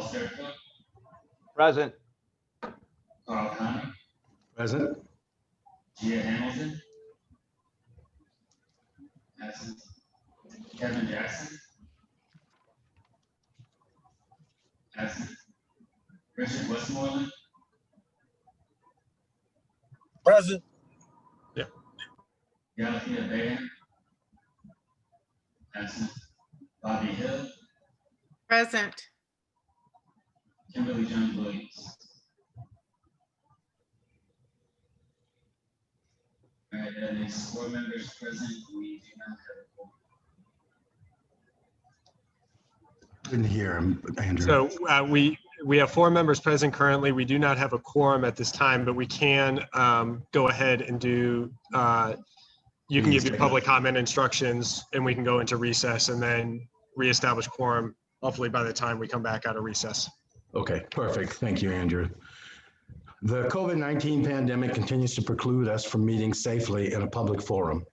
Paul Sturtevant, Present. Carl Connor, Present. Gia Hamilton, absent. Kevin Jackson, absent. Richard Westmoreland, Present. Galathea Bayer, absent. Bobby Hill, Present. Kimberly Jones Williams. All right, that is 4 members present. We do not have a quorum. Didn't hear him, Andrew. So we have 4 members present currently. We do not have a quorum at this time, but we can go ahead and do, you can give your public comment instructions and we can go into recess and then reestablish quorum, hopefully by the time we come back out of recess. Okay, perfect. Thank you, Andrew. The COVID-19 pandemic continues to preclude us from meeting safely in a public forum.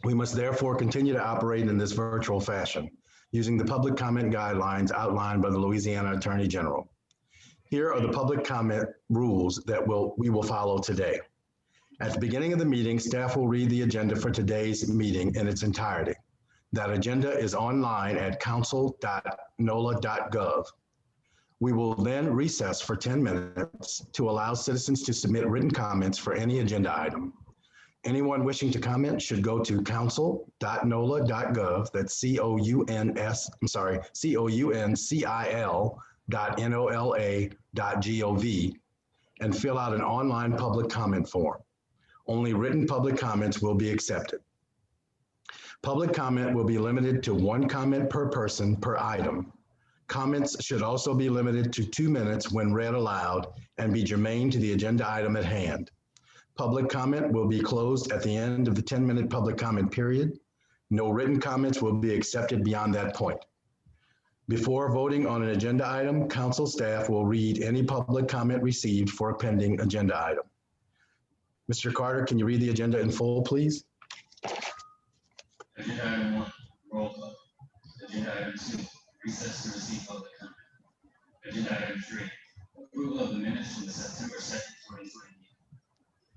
We must therefore continue to operate in this virtual fashion, using the public comment guidelines outlined by the Louisiana Attorney General. Here are the public comment rules that we will follow today. At the beginning of the meeting, staff will read the agenda for today's meeting in its entirety. That agenda is online at council.nola.gov. We will then recess for 10 minutes to allow citizens to submit written comments for any agenda item. Anyone wishing to comment should go to council.nola.gov, that's council.nola.gov, and fill out an online public comment form. Only written public comments will be accepted. Public comment will be limited to 1 comment per person per item. Comments should also be limited to 2 minutes when read aloud and be germane to the agenda item at hand. Public comment will be closed at the end of the 10-minute public comment period. No written comments will be accepted beyond that point. Before voting on an agenda item, council staff will read any public comment received for a pending agenda item. Mr. Carter, can you read the agenda in full, please? Agenda item 1, roll call. Agenda item 2, recess to receive public comment. Agenda item 3, approval of the minutes from the September 2nd, 2020 meeting.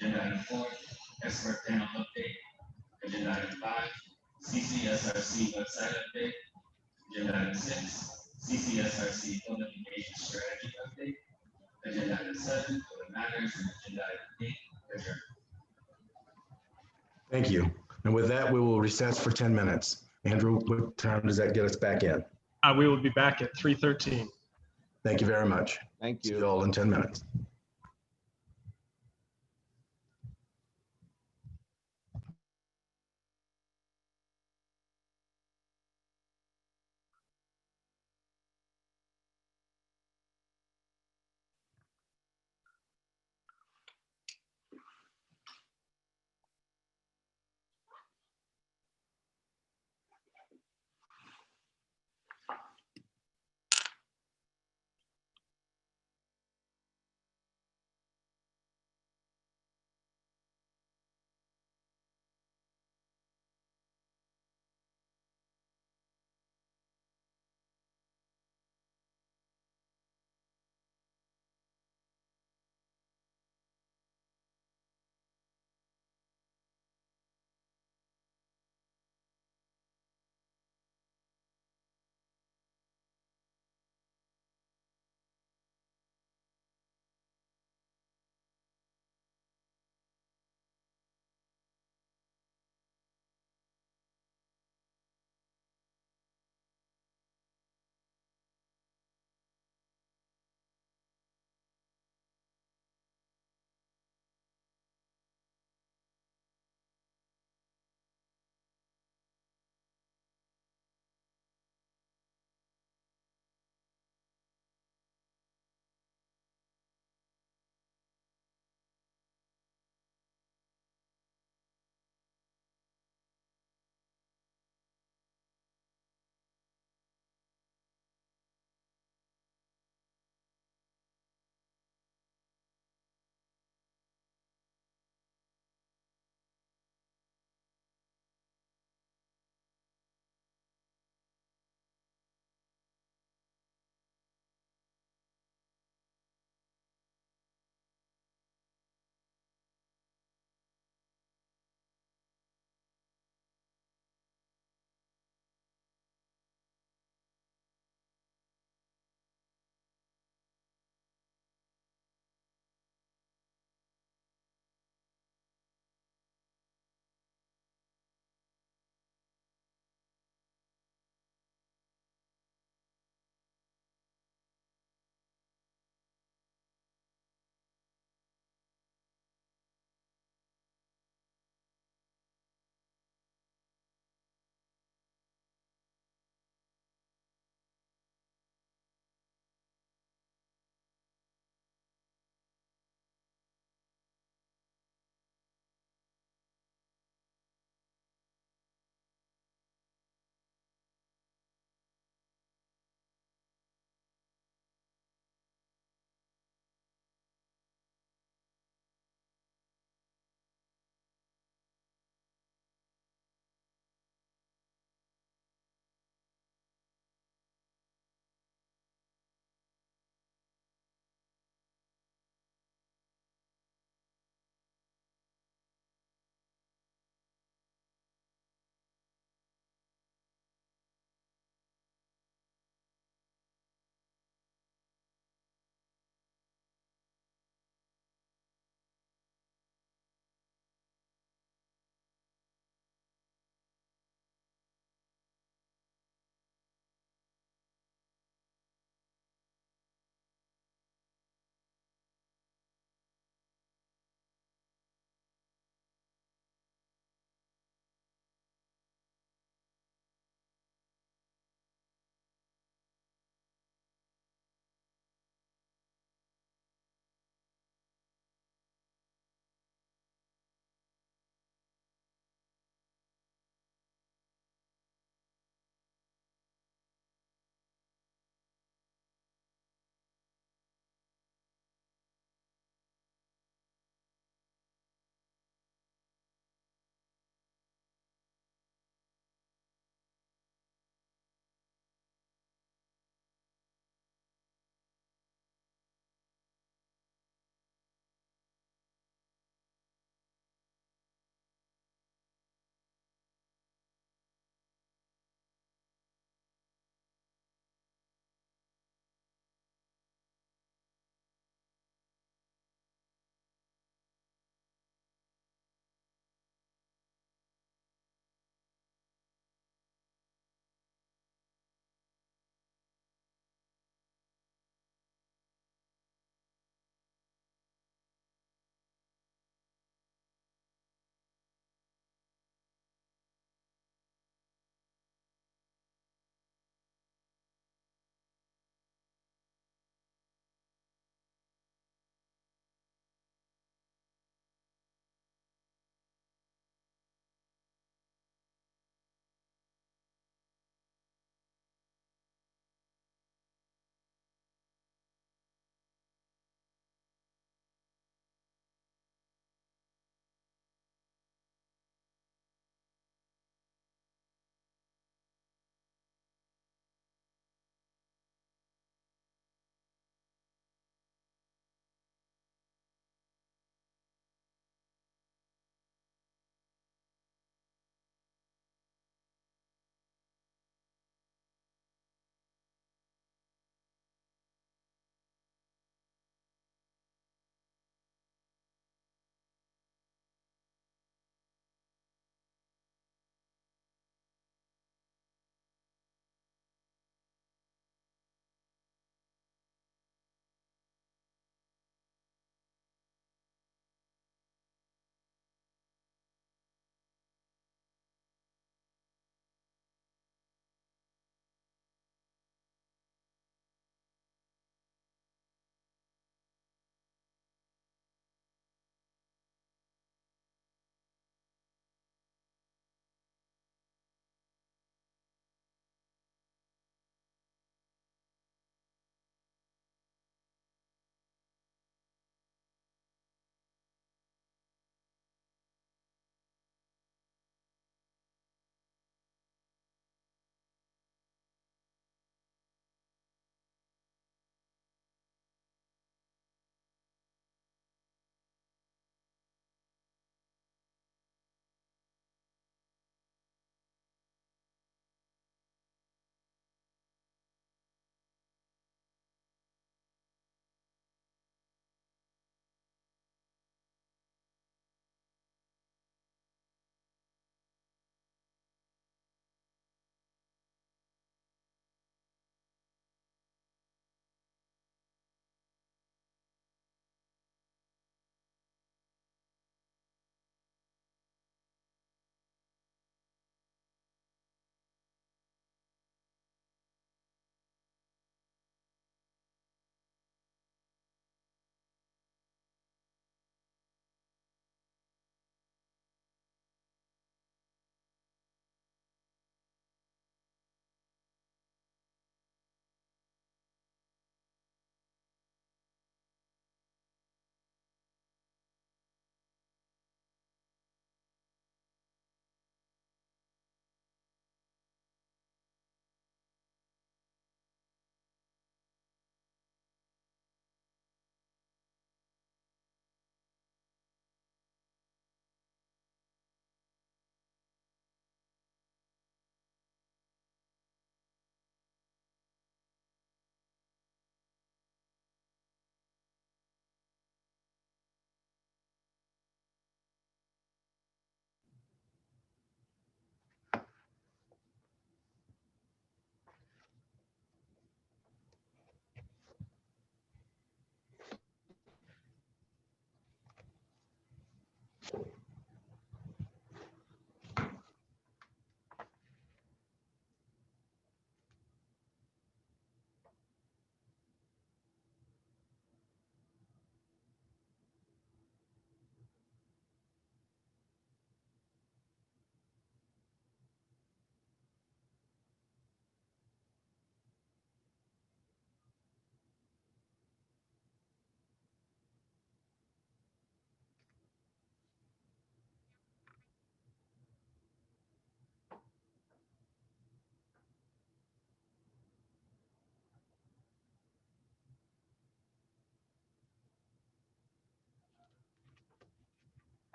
Agenda item 4, expert panel update. Agenda item 5, CCSRC website update. Agenda item 6, CCSRC public engagement strategy update. Agenda item 7, other matters, and agenda item 8, adjourn. Thank you. And with that, we will recess for 10 minutes. Andrew, what time does that get us back in? We will be back at 3:13. Thank you very much. Thank See you. you all in 10 minutes.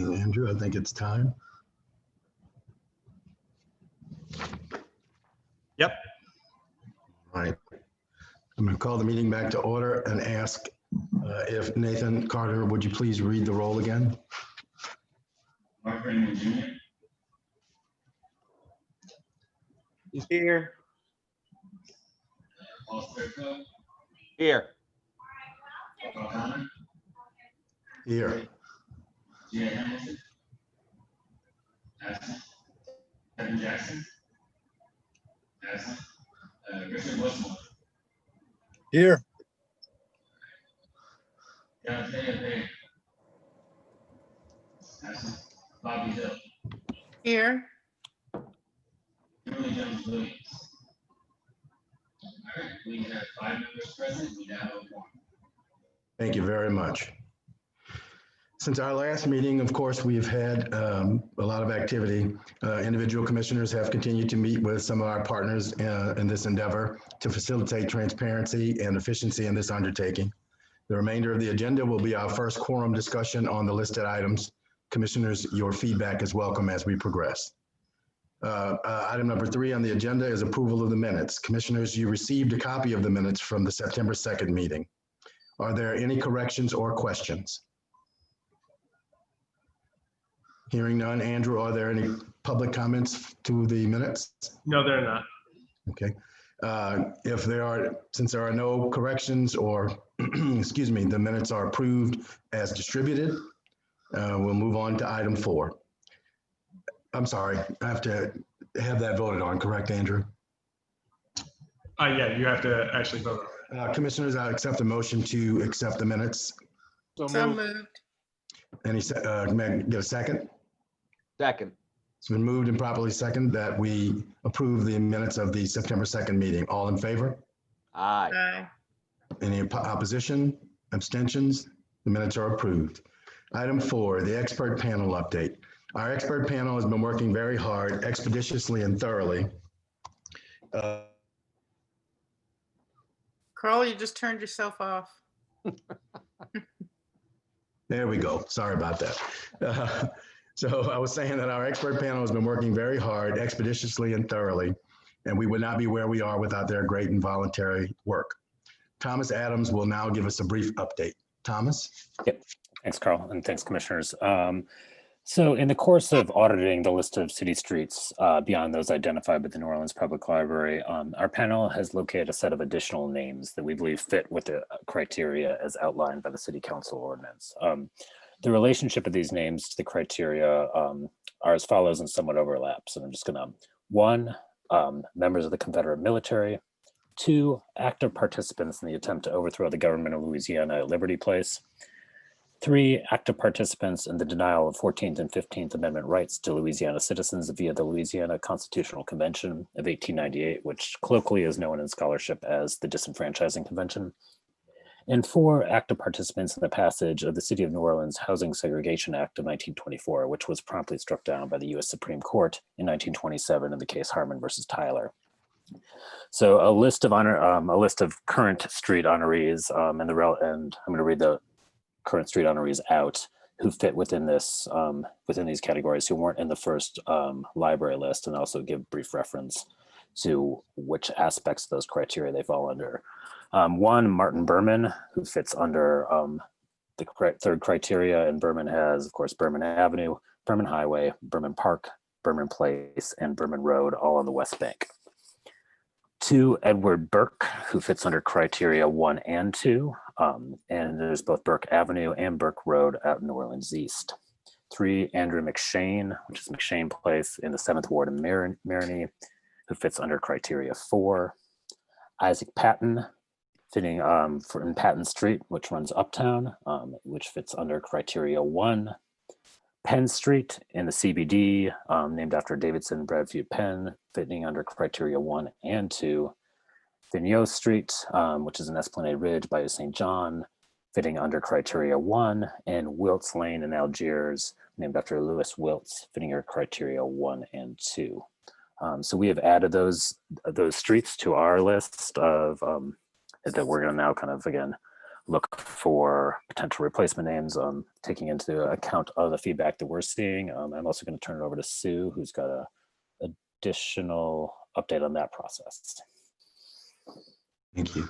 Andrew, I think it's time. Yep. All right. I'm going to call the meeting back to order and ask if Nathan Carter, would you please read the roll again? Mark Raymond Jr., Here. Paul Sturco, Here. Paul Connor, Here. Gia Hamilton, absent. Kevin Jackson, absent. Richard Westmore, Here. Dorothea Bader, absent. Bobby Hill, Here. Kimberly Jones Williams. All right, we have 5 members present. We now have one. Thank you very much. Since our last meeting, of course, we've had a lot of activity. Individual commissioners have continued to meet with some of our partners in this endeavor to facilitate transparency and efficiency in this undertaking. The remainder of the agenda will be our first quorum discussion on the listed items. Commissioners, your feedback is welcome as we progress. Item number 3 on the agenda is approval of the minutes. Commissioners, you received a copy of the minutes from the September 2nd meeting. Are there any corrections or questions? Hearing none. Andrew, are there any public comments to the minutes? No, they're not. Okay. If there are, since there are no corrections or, excuse me, the minutes are approved as distributed, we'll move on to item 4. I'm sorry, I have to have that voted on, correct, Andrew? Yeah, you have to actually vote. Commissioners, I accept a motion to accept the minutes. So moved. Any, may I get a second? Second. It's been moved and properly seconded that we approve the minutes of the September 2nd meeting. All in favor? Aye. Aye. Any opposition, abstentions? The minutes are approved. Item 4, the expert panel update. Our expert panel has been working very hard, expeditiously and thoroughly. Carl, you just turned yourself off. There we go. Sorry about that. So I was saying that our expert panel has been working very hard, expeditiously and thoroughly, and we would not be where we are without their great and voluntary work. Thomas Adams will now give us a brief update. Thomas? Yep. Thanks, Carl, and thanks, commissioners. So in the course of auditing the list of city streets beyond those identified by the New Orleans Public Library, our panel has located a set of additional names that we believe fit with the criteria as outlined by the City Council ordinance. The relationship of these names to the criteria are as follows and somewhat overlap. So I'm just gonna, 1, members of the Confederate military, 2, active participants in the attempt to overthrow the government of Louisiana at Liberty Place, 3, active participants in the denial of 14th and 15th Amendment rights to Louisiana citizens via the Louisiana Constitutional Convention of 1898, which colloquially is known in scholarship as the Disenfranchising Convention, and 4, active participants in the passage of the City of New Orleans Housing Segregation Act of 1924, which was promptly struck down by the U.S. Supreme Court in 1927 in the case Harmon versus Tyler. So a list of current street honorees, and I'm going to read the current street honorees out who fit within this within these categories who weren't in the first library list, and also give brief reference to which aspects of those criteria they fall under. 1, Martin Berman, who fits under the third criteria, and Berman has, of course, Berman Avenue, Berman Highway, Berman Park, Berman Place, and Berman Road, all on the West Bank. 2, Edward Burke, who fits under criteria 1 and 2, and there's both Burke Avenue and Burke Road out in New Orleans East. 3, Andrew McShane, which is McShane Place in the 7th Ward in Marigny, who fits under criteria 4. Isaac Patton, fitting in Patton Street, which runs uptown, which fits under criteria 1. Penn Street in the CBD, named after Davidson Bradford Penn, fitting under criteria 1 and 2. Vigneault Street, which is in Esplanade Ridge by St. John, fitting under criteria 1, and Wiltz Lane in Algiers, named after Louis Wiltz, fitting under criteria 1 and 2. So we have added those streets to our list of that we're going to now kind of again look for potential replacement names, taking into account of the feedback that we're seeing. I'm also going to turn it over to Sue, who's got a additional update on that process. Thank you.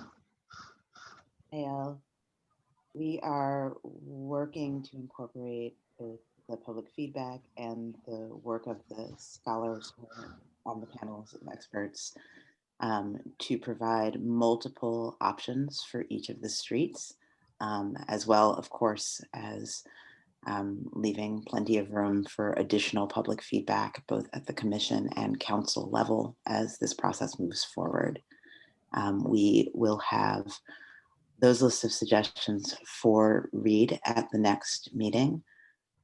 We are working to incorporate both the public feedback and the work of the scholars who are on the panels of experts to provide multiple options for each of the streets, as well, of course, as leaving plenty of room for additional public feedback, both at the commission and council level as this process moves forward. We will have those lists of suggestions for read at the next meeting,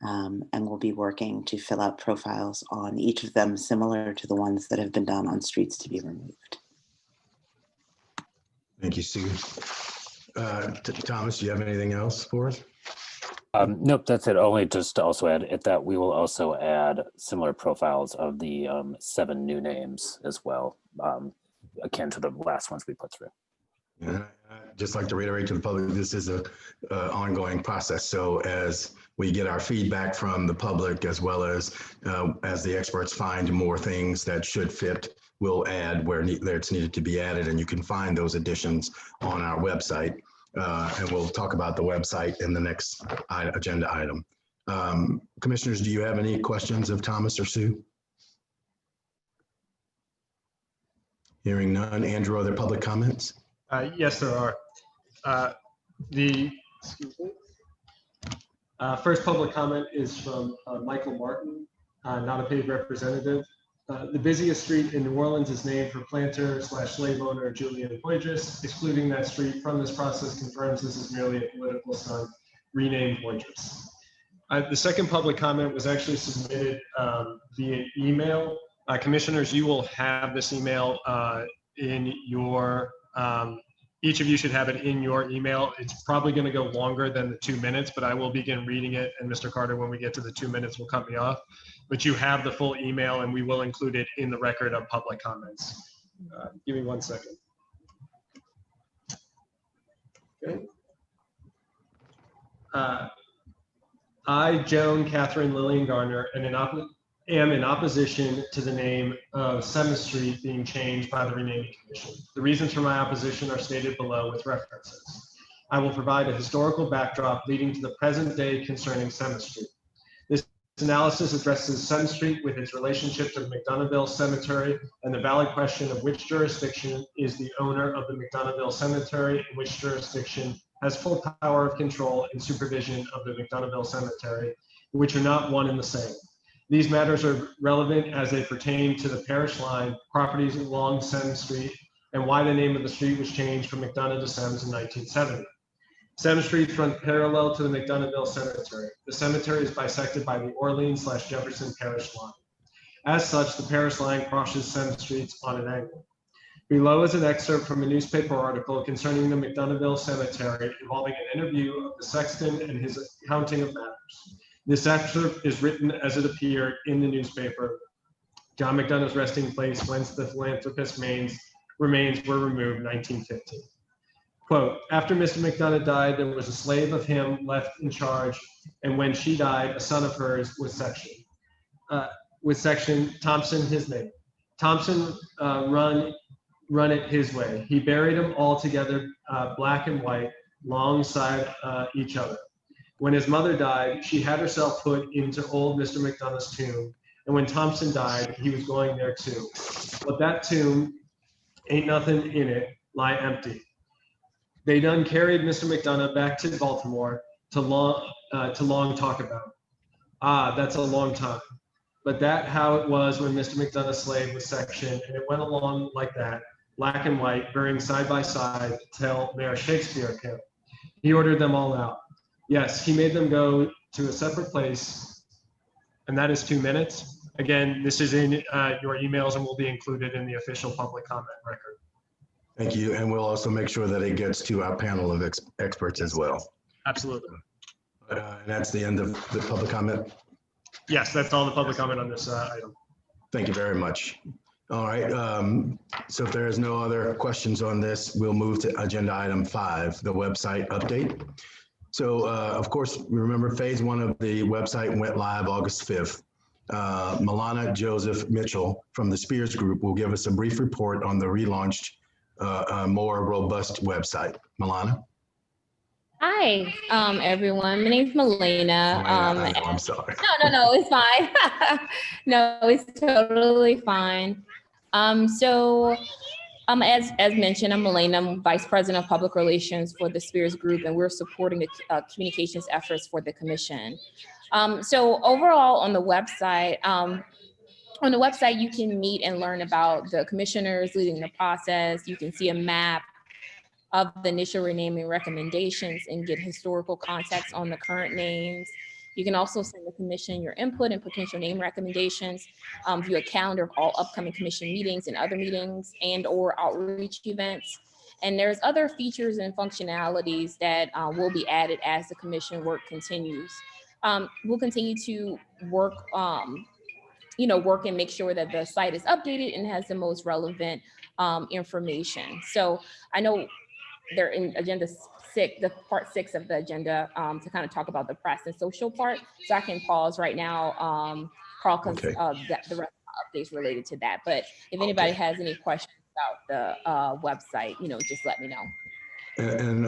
and we'll be working to fill out profiles on each of them similar to the ones that have been done on streets to be removed. Thank you, Sue. Thomas, do you have anything else for us? Nope, that's it. Only just to also add that we will also add similar profiles of the 7 new names as well, akin to the last ones we put through. Yeah, I'd just like to reiterate to the public, this is a ongoing process. So as we get our feedback from the public, as well as the experts find more things that should fit, we'll add where it's needed to be added. And you can find those additions on our website. And we'll talk about the website in the next agenda item. Commissioners, do you have any questions of Thomas or Sue? Hearing none. Andrew, are there public comments? Yes, there are. First public comment is from Michael Martin, not a paid representative. The busiest street in New Orleans is named for planter/slave owner Julian Poydras. Excluding that street from this process confirms this is merely a political stunt. Rename Poydras. The second public comment was actually submitted via email. Commissioners, you will have this email in your, each of you should have it in your email. It's probably going to go longer than the 2 minutes, but I will begin reading it. And Mr. Carter, when we get to the 2 minutes, will cut me off. But you have the full email and we will include it in the record of public comments. Give me 1 second. Okay. I, Joan Catherine Lillian Garner, am in opposition to the name of 7th Street being changed by the renaming commission. The reasons for my opposition are stated below with references. I will provide a historical backdrop leading to the present day concerning 7th Street. This analysis addresses 7th Street with its relationship to the McDonoughville Cemetery and the valid question of which jurisdiction is the owner of the McDonoughville Cemetery and which jurisdiction has full power of control and supervision of the McDonoughville Cemetery, which are not one and the same. These matters are relevant as they pertain to the parish line, properties along 7th Street, and why the name of the street was changed from McDonough to Semmes in 1970. 7th Street runs parallel to the McDonoughville Cemetery. The cemetery is bisected by the Orleans/Jefferson parish line. As such, the parish line crosses 7th Street on an angle. Below is an excerpt from a newspaper article concerning the McDonoughville Cemetery involving an interview of the sexton and his accounting of matters. This excerpt is written as it appeared in the newspaper. John McDonough's resting place whence the philanthropist's remains were removed, 1915. Quote, after Mr. McDonough died, there was a slave of him left in charge, and when she died, a son of hers was sectioned. Thompson, his name. Thompson run it his way. He buried them all together, black and white, alongside each other. When his mother died, she had herself put into old Mr. McDonough's tomb. And when Thompson died, he was going there too. But that tomb ain't nothing in it, lie empty. They done carried Mr. McDonough back to Baltimore to long talk about. Ah, that's a long time. But that how it was when Mr. McDonough's slave was sectioned, and it went along like that, black and white, burying side by side till Mayor Shakespeare came. He ordered them all out. Yes, he made them go to a separate place, and that is 2 minutes. Again, this is in your emails and will be included in the official public comment record. Thank you, and we'll also make sure that it gets to our panel of experts as well. Absolutely. And that's the end of the public comment. Yes, that's all the public comment on this item. Thank you very much. All right, so if there is no other questions on this, we'll move to agenda item 5, the website update. So of course, remember phase 1 of the website went live August 5th. Milana Joseph Mitchell from the Spears Group will give us a brief report on the relaunched, more robust website. Milana? Hi, everyone. My name's Melena. I know, I'm sorry. No, it's fine. No, it's totally fine. As mentioned, I'm Melena. I'm Vice President of Public Relations for the Spears Group, and we're supporting the communications efforts for the commission. So overall on the website, you can meet and learn about the commissioners leading the process. You can see a map of the initial renaming recommendations and get historical context on the current names. You can also send the commission your input and potential name recommendations, view a calendar of all upcoming commission meetings and other meetings and or outreach events. And there's other features and functionalities that will be added as the commission work continues. We'll continue to work and make sure that the site is updated and has the most relevant information. So I know they're in agenda 6, the part 6 of the agenda, to kind of talk about the press and social part. So I can pause right now, Carl, because the rest of the updates related to that. But if anybody has any questions about the website, just let me know. And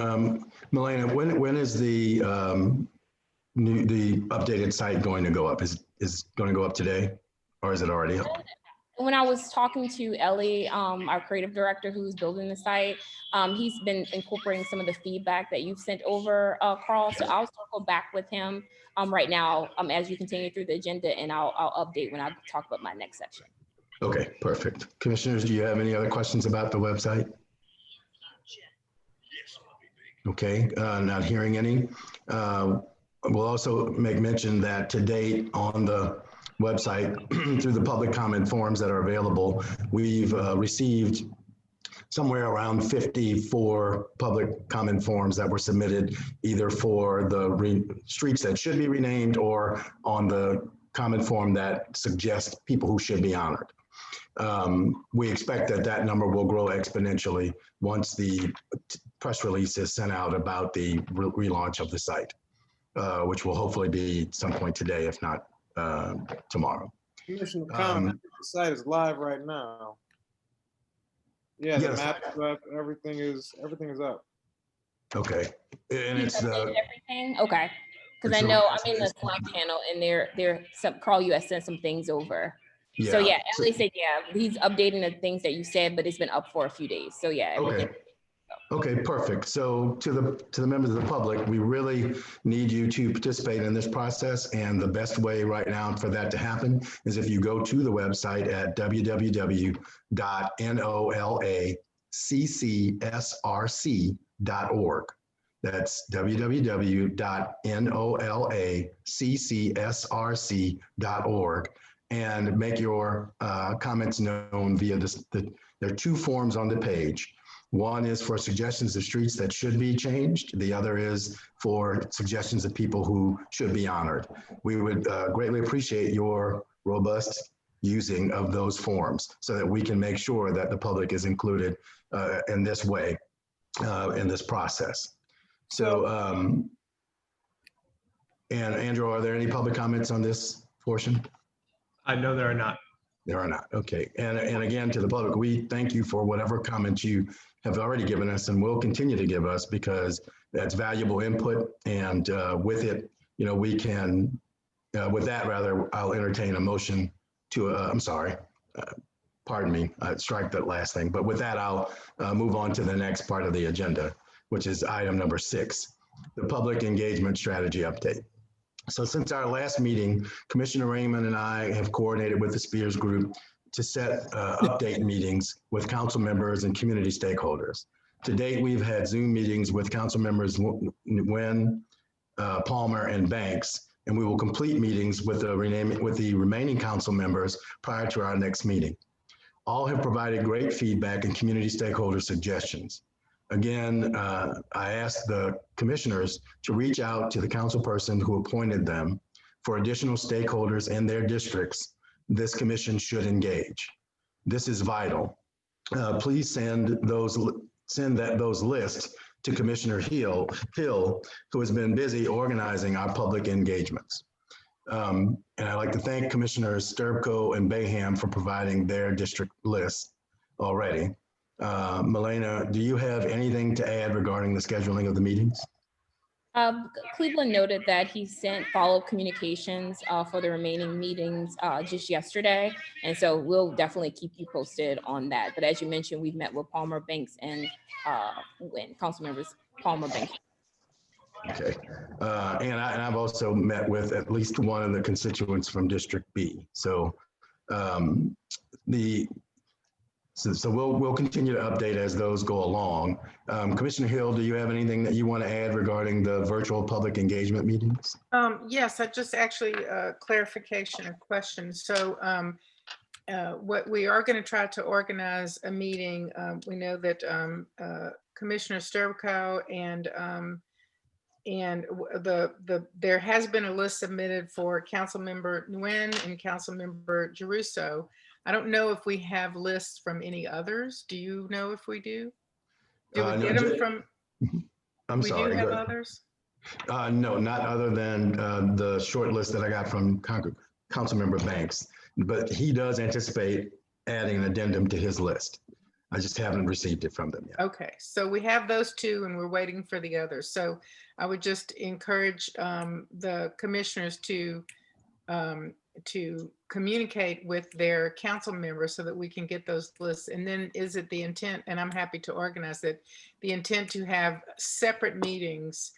Melena, when is the updated site going to go up? Is going to go up today, or is it already up? When I was talking to Ellie, our creative director who's building the site, he's been incorporating some of the feedback that you've sent over, Carl. So I'll circle back with him right now as you continue through the agenda, and I'll update when I talk about my next section. Okay, perfect. Commissioners, do you have any other questions about the website? Okay, not hearing any. We'll also make mention that to date on the website through the public comment forms that are available, we've received somewhere around 54 public comment forms that were submitted either for the streets that should be renamed or on the comment form that suggests people who should be honored. We expect that number will grow exponentially once the press release is sent out about the relaunch of the site, which will hopefully be some point today, if not tomorrow. Commissioner comment, the site is live right now. Yeah, the map is up, everything is up. Okay, and it's everything. Okay, because I know I'm in the Slack channel, and Carl, you had sent some things over. Yeah. So yeah, Ellie said he's updating the things that you said, but it's been up for a few days. So yeah. Okay. Okay, perfect. So to the members of the public, we really need you to participate in this process. And the best way right now for that to happen is if you go to the website at www.nolacccsrc.org. That's www.nolacccsrc.org, and make your comments known via this. There are 2 forms on the page. One is for suggestions of streets that should be changed. The other is for suggestions of people who should be honored. We would greatly appreciate your robust using of those forms so that we can make sure that the public is included in this way, in this process. So, and Andrew, are there any public comments on this portion? No, there are not. There are not. Okay. And again, to the public, we thank you for whatever comments you have already given us and will continue to give us, because that's valuable input. And with it, we can, with that, rather, I'll entertain a motion to, I'm sorry, pardon me, strike that last thing. But with that, I'll move on to the next part of the agenda, which is item number 6, the public engagement strategy update. So since our last meeting, Commissioner Raymond and I have coordinated with the Spears Group to set update meetings with council members and community stakeholders. To date, we've had Zoom meetings with council members Nguyen, Palmer, and Banks, and we will complete meetings with the remaining council members prior to our next meeting. All have provided great feedback and community stakeholder suggestions. Again, I asked the commissioners to reach out to the council person who appointed them for additional stakeholders in their districts this commission should engage. This is vital. Please send those lists to Commissioner Hill, who has been busy organizing our public engagements. And I'd like to thank Commissioners Sterbko and Bayham for providing their district lists already. Milena, do you have anything to add regarding the scheduling of the meetings? Cleveland noted that he sent follow-up communications for the remaining meetings just yesterday. And so we'll definitely keep you posted on that. But as you mentioned, we've met with Palmer Banks and council members Palmer Banks. Okay. And I've also met with at least one of the constituents from District B. So So we'll continue to update as those go along. Commissioner Hill, do you have anything that you want to add regarding the virtual public engagement meetings? Yes, I just actually clarification of questions. So what we are going to try to organize a meeting. We know that Commissioner Sterbko and there has been a list submitted for Councilmember Nguyen and Councilmember Jeruso. I don't know if we have lists from any others. Do you know if we do? Do we get them from? I'm sorry. We do have others? No, not other than the short list that I got from Councilmember Banks. But he does anticipate adding an addendum to his list. I just haven't received it from them yet. Okay, so we have those two and we're waiting for the others. So I would just encourage the commissioners to communicate with their council members so that we can get those lists. And then is it the intent, and I'm happy to organize it, the intent to have separate meetings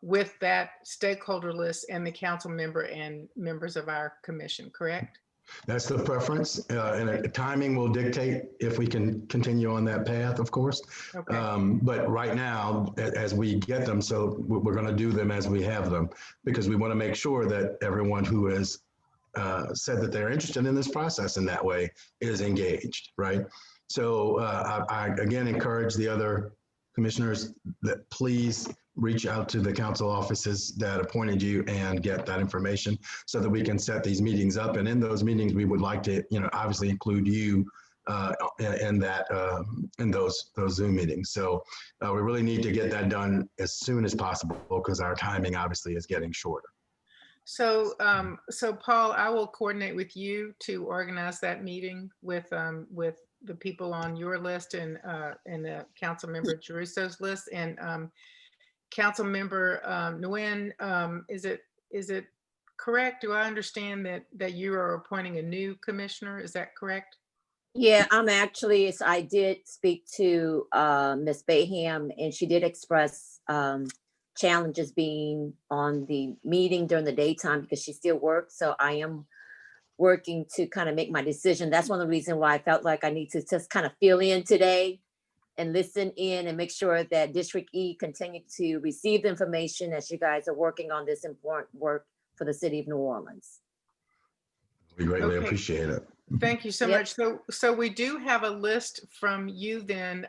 with that stakeholder list and the council member and members of our commission, correct? That's the preference, and timing will dictate if we can continue on that path, of course. Okay. But right now, as we get them, so we're going to do them as we have them, because we want to make sure that everyone who has said that they're interested in this process in that way is engaged, right? So I again encourage the other commissioners that please reach out to the council offices that appointed you and get that information so that we can set these meetings up. And in those meetings, we would like to, obviously include you in those Zoom meetings. So we really need to get that done as soon as possible because our timing obviously is getting shorter. So, so Paul, I will coordinate with you to organize that meeting with the people on your list and the council member Jeruso's list and council member Nguyen. Is it correct? Do I understand that you are appointing a new commissioner? Is that correct? Yeah, I'm actually. So I did speak to Ms. Bayham, and she did express challenges being on the meeting during the daytime because she still works. So I am working to kind of make my decision. That's one of the reasons why I felt like I need to just kind of fill in today and listen in and make sure that District E continue to receive the information as you guys are working on this important work for the city of New Orleans. We greatly appreciate it. Thank you so much. So we do have a list from you then.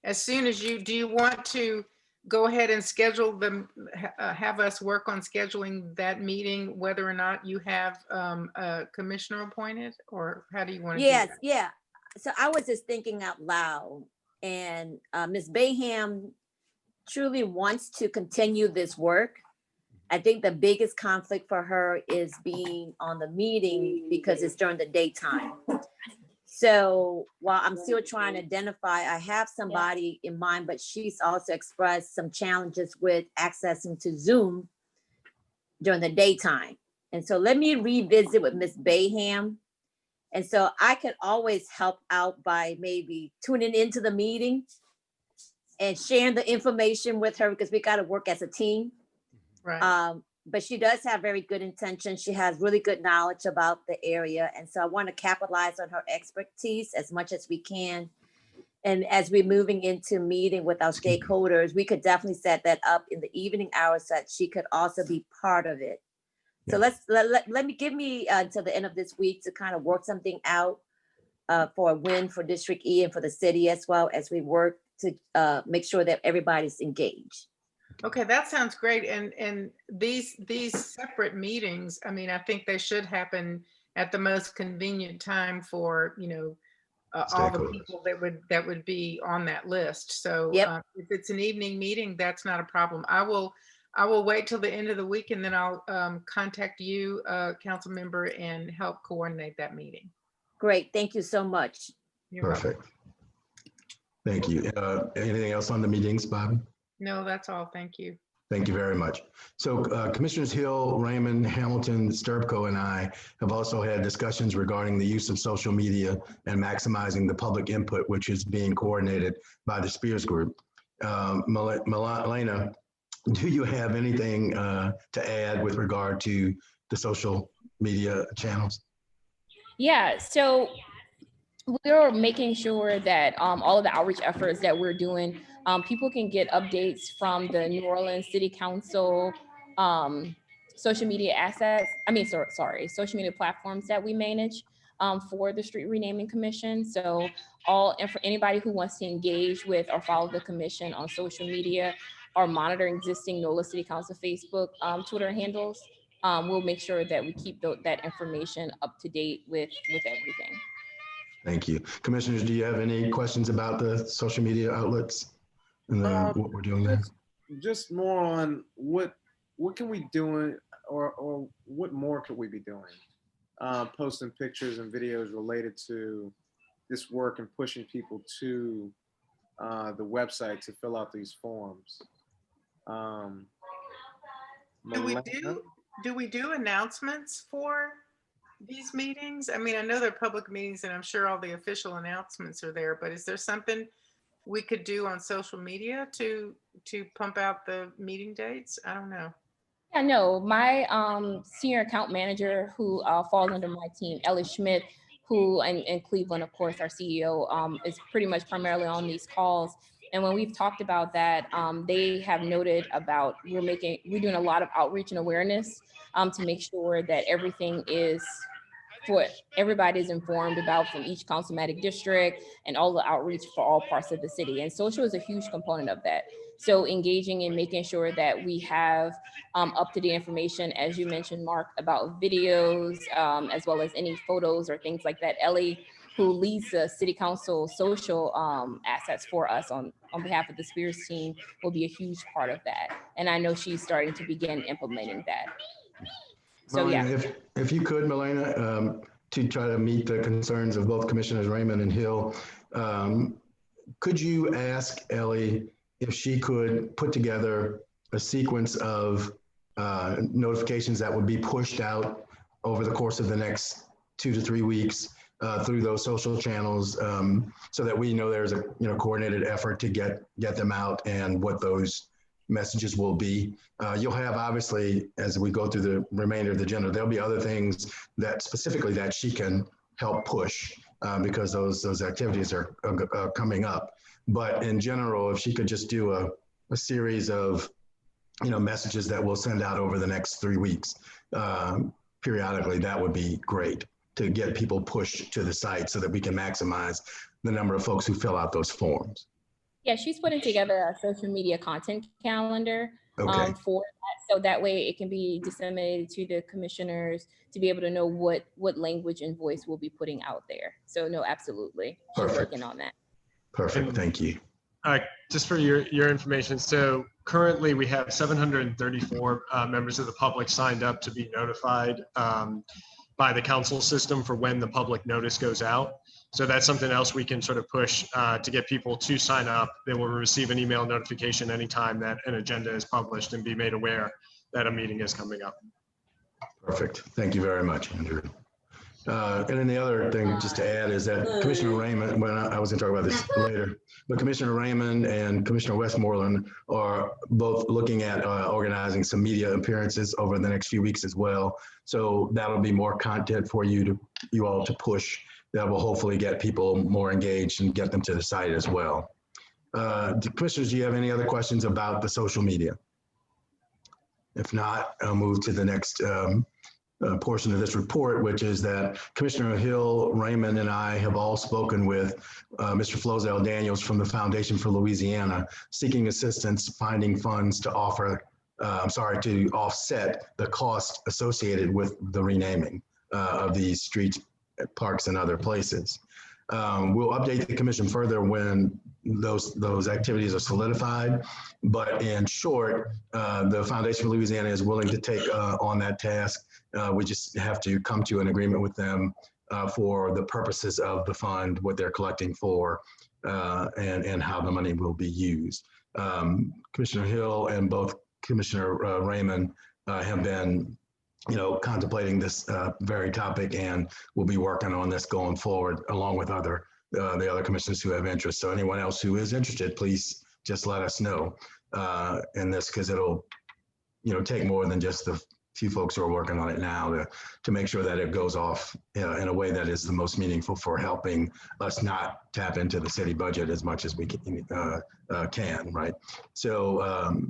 As soon as do you want to go ahead and schedule them, have us work on scheduling that meeting, whether or not you have a commissioner appointed, or how do you want to do that? Yeah. So I was just thinking out loud, and Ms. Bayham truly wants to continue this work. I think the biggest conflict for her is being on the meeting because it's during the daytime. So while I'm still trying to identify, I have somebody in mind, but she's also expressed some challenges with accessing to Zoom during the daytime. And so let me revisit with Ms. Bayham. And so I could always help out by maybe tuning into the meeting and sharing the information with her because we got to work as a team. Right. But she does have very good intention. She has really good knowledge about the area. And so I want to capitalize on her expertise as much as we can. And as we're moving into meeting with our stakeholders, we could definitely set that up in the evening hours so that she could also be part of it. So let me give me until the end of this week to kind of work something out for a win for District E and for the city as well as we work to make sure that everybody's engaged. Okay, that sounds great. And these separate meetings, I mean, I think they should happen at the most convenient time for, all the Stakeholders. people that would be on that list. So Yep. if it's an evening meeting, that's not a problem. I will wait till the end of the week and then I'll contact you, council member, and help coordinate that meeting. Great. Thank you so much. You're welcome. Perfect. Thank you. Anything else on the meetings, Bobby? No, that's all. Thank you. Thank you very much. So Commissioners Hill, Raymond, Hamilton, Sturpko, and I have also had discussions regarding the use of social media and maximizing the public input, which is being coordinated by the Spears Group. Milena, do you have anything to add with regard to the social media channels? Yeah, so we're making sure that all of the outreach efforts that we're doing, people can get updates from the New Orleans City Council social media assets. Social media platforms that we manage for the Street Renaming Commission. So and for anybody who wants to engage with or follow the commission on social media or monitor existing NOLA City Council Facebook, Twitter handles, we'll make sure that we keep that information up to date with everything. Thank you. Commissioners, do you have any questions about the social media outlets and what we're doing there? Just more on what can we do, or what more could we be doing? Posting pictures and videos related to this work and pushing people to the website to fill out these forms. Do we do announcements for these meetings? I mean, I know they're public meetings and I'm sure all the official announcements are there, but is there something we could do on social media to pump out the meeting dates? I don't know. Yeah, no, my senior account manager who falls under my team, Ellie Schmidt, who in Cleveland, of course, our CEO, is pretty much primarily on these calls. And when we've talked about that, they have noted about we're doing a lot of outreach and awareness to make sure that everything is what everybody is informed about from each councilmatic district and all the outreach for all parts of the city. And social is a huge component of that. So engaging and making sure that we have up-to-date information, as you mentioned, Mark, about videos, as well as any photos or things like that. Ellie, who leads the city council social assets for us on behalf of the Spears team, will be a huge part of that. And I know she's starting to begin implementing that. So Milena, yeah. if you could, Milena, to try to meet the concerns of both Commissioners Raymond and Hill, could you ask Ellie if she could put together a sequence of notifications that would be pushed out over the course of the next 2 to 3 weeks through those social channels, so that we know there's a coordinated effort to get them out and what those messages will be. You'll have, obviously, as we go through the remainder of the agenda, there'll be other things that specifically that she can help push because those activities are coming up. But in general, if she could just do a series of messages that we'll send out over the next 3 weeks periodically, that would be great to get people pushed to the site so that we can maximize the number of folks who fill out those forms. Yeah, she's putting together a social media content calendar Okay. for that, so that way it can be disseminated to the commissioners to be able to know what language and voice we'll be putting out there. So no, absolutely, she's Perfect. working on that. Perfect, thank you. Just for your information, so currently we have 734 members of the public signed up to be notified by the council system for when the public notice goes out. So that's something else we can sort of push to get people to sign up. They will receive an email notification anytime that an agenda is published and be made aware that a meeting is coming up. Perfect. Thank you very much, Andrew. And then the other thing just to add is that Commissioner Raymond, when I was going to talk about this later, but Commissioner Raymond and Commissioner Westmoreland are both looking at organizing some media appearances over the next few weeks as well. So that'll be more content for you all to push that will hopefully get people more engaged and get them to the site as well. Commissioners, do you have any other questions about the social media? If not, I'll move to the next portion of this report, which is that Commissioner Hill, Raymond, and I have all spoken with Mr. Flozell Daniels from the Foundation for Louisiana, seeking assistance finding funds to offset the cost associated with the renaming of these streets, parks, and other places. We'll update the commission further when those activities are solidified. But in short, the Foundation for Louisiana is willing to take on that task. We just have to come to an agreement with them for the purposes of the fund, what they're collecting for, and how the money will be used. Commissioner Hill and both Commissioner Raymond have been contemplating this very topic, and we'll be working on this going forward along with the other commissioners who have interest. So anyone else who is interested, please just let us know in this, because it'll take more than just the few folks who are working on it now to make sure that it goes off in a way that is the most meaningful for helping us not tap into the city budget as much as we can, right? So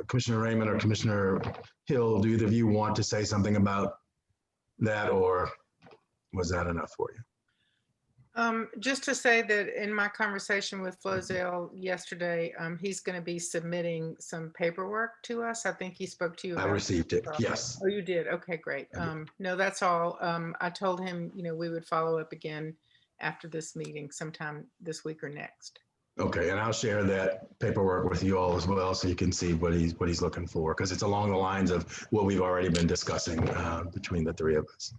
Commissioner Raymond or Commissioner Hill, do either of you want to say something about that, or was that enough for you? Just to say that in my conversation with Flozell yesterday, he's going to be submitting some paperwork to us. I think he spoke to you. I received it. Yes. Oh, you did? Okay, great. No, that's all. I told him, we would follow up again after this meeting sometime this week or next. Okay, and I'll share that paperwork with you all as well, so you can see what he's looking for, because it's along the lines of what we've already been discussing between the three of us,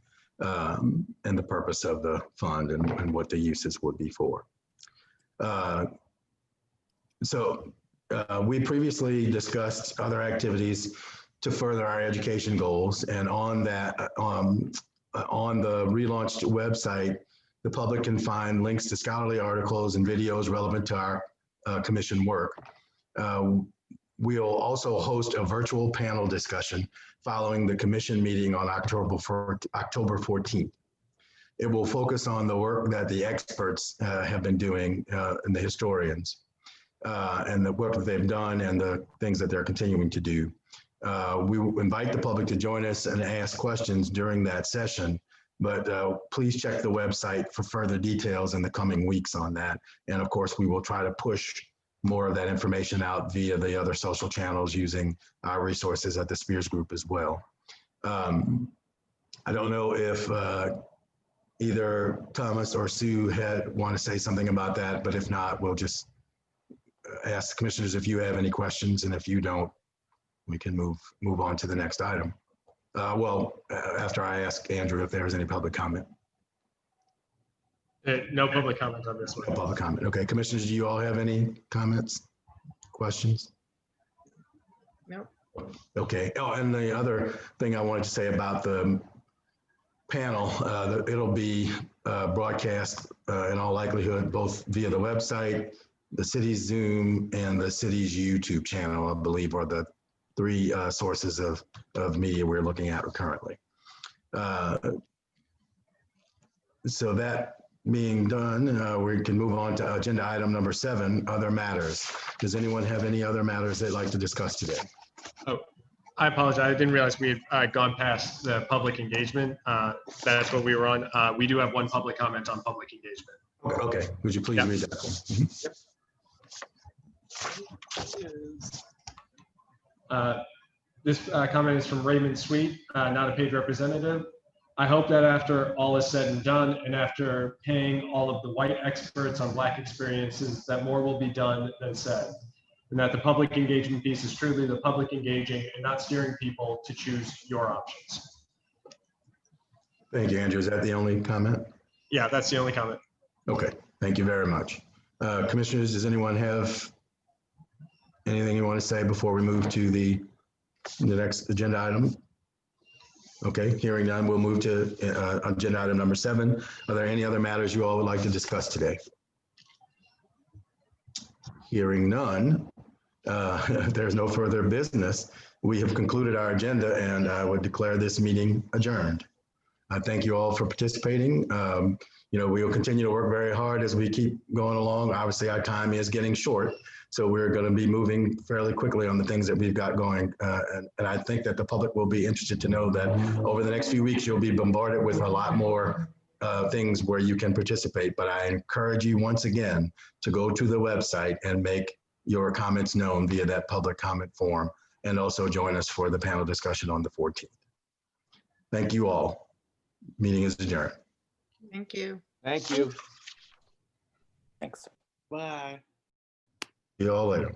and the purpose of the fund and what the uses would be for. We previously discussed other activities to further our education goals, and on that, on the relaunched website, the public can find links to scholarly articles and videos relevant to our commission work. We'll also host a virtual panel discussion following the commission meeting on October 14th. It will focus on the work that the experts have been doing and the historians and the work that they've done and the things that they're continuing to do. We will invite the public to join us and ask questions during that session. But please check the website for further details in the coming weeks on that. And of course, we will try to push more of that information out via the other social channels using our resources at the Spears Group as well. I don't know if either Thomas or Sue want to say something about that, but if not, we'll just ask commissioners if you have any questions, and if you don't, we can move on to the next item. After I ask Andrew if there is any public comment. No public comment on this one. No public comment. Okay, commissioners, do you all have any comments, questions? Nope. Okay. Oh, and the other thing I wanted to say about the panel, it'll be broadcast in all likelihood both via the website, the city's Zoom, and the city's YouTube channel, I believe, are the three sources of media we're looking at currently. So that being done, we can move on to agenda item number 7, other matters. Does anyone have any other matters they'd like to discuss today? Oh, I apologize. I didn't realize we had gone past the public engagement. That's what we were on. We do have one public comment on public engagement. Okay. Would you please read that one? Yep. This comment is from Raymond Sweet, not a paid representative. I hope that after all is said and done, and after paying all of the white experts on Black experiences, that more will be done than said. And that the public engagement piece is truly the public engaging and not steering people to choose your options. Thank you, Andrew. Is that the only comment? Yeah, that's the only comment. Okay, thank you very much. Commissioners, does anyone have anything you want to say before we move to the next agenda item? Okay, hearing none, we'll move to agenda item number 7. Are there any other matters you all would like to discuss today? Hearing none, if there's no further business, we have concluded our agenda, and I would declare this meeting adjourned. I thank you all for participating. We will continue to work very hard as we keep going along. Obviously, our time is getting short, so we're going to be moving fairly quickly on the things that we've got going. And I think that the public will be interested to know that over the next few weeks, you'll be bombarded with a lot more things where you can participate. But I encourage you once again to go to the website and make your comments known via that public comment form, and also join us for the panel discussion on the 14th. Thank you all. Meeting is adjourned. Thank you. Thank you. Thanks. Bye. See you all later.